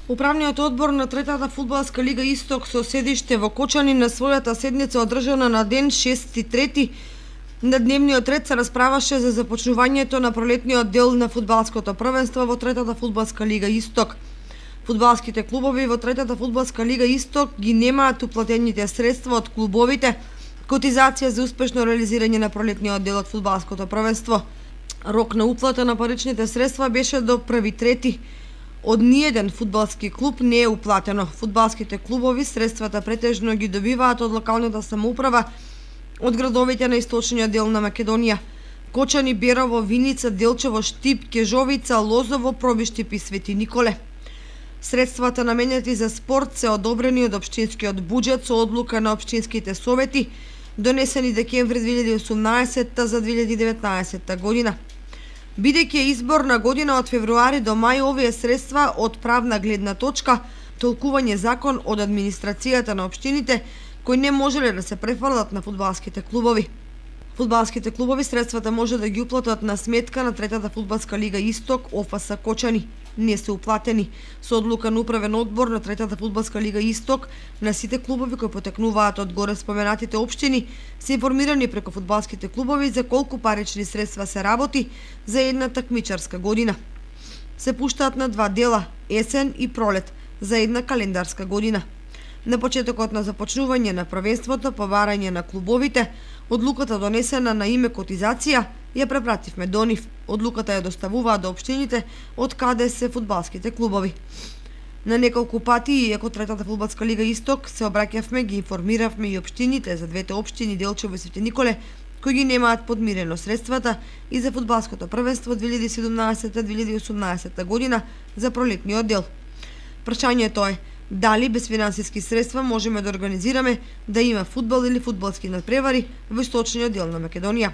Управниот одбор на третата фудбалска лига Исток со седиште во Кочани на својата седница одржана на ден 6.3 на дневниот ред се расправаше за започнувањето на пролетниот дел на фудбалското првенство во третата фудбалска лига Исток. Фудбалските клубови во третата фудбалска лига Исток ги немаат уплатените средства од клубовите, котизација за успешно реализирање на пролетниот дел од фудбалското првенство. Рок на уплата на паричните средства беше до 1.3. Од ниеден фудбалски клуб не е уплатено. Фудбалските клубови средствата претежно ги добиваат од локалната самоуправа, од градовите на источниот дел на Македонија: Кочани, Берово, Виница, Делчево, Штип, Кежовица, Лозово, Пробиштип и Свети Николе. Средствата наменети за спорт се одобрени од општинскиот буџет со одлука на општинските совети, донесени декември 2018 за 2019 година. Бидејќи е изборна година од февруари до мај, овие средства од правна гледна точка, толкување закон од администрацијата на општините, кои не можеле да се префрлат на фудбалските клубови. Фудбалските клубови средствата може да ги уплатат на сметка на третата фудбалска лига Исток, ОФС Кочани. Не се уплатени. Со одлука на управен одбор на третата фудбалска лига Исток, на сите клубови кои потекнуваат од горе споменатите општини се информирани преку фудбалските клубови за колку парични средства се работи за една такмичарска година. Се пуштаат на два дела, есен и пролет, за една календарска година. На почетокот на започнување на првенството по барање на клубовите, одлуката донесена на име котизација ја препративме до нив. Одлуката ја доставуваат до општините од каде се фудбалските клубови. На неколку пати, иако третата фудбалска лига Исток, се обраќавме, ги информиравме и општините за двете општини Делчево и Свети Николе, кои ги немаат подмирено средствата и за фудбалското првенство 2017-2018 година за пролетниот дел. Прашањето е: дали без финансиски средства можеме да организираме да има фудбал или фудбалски надпревари во источниот дел на Македонија?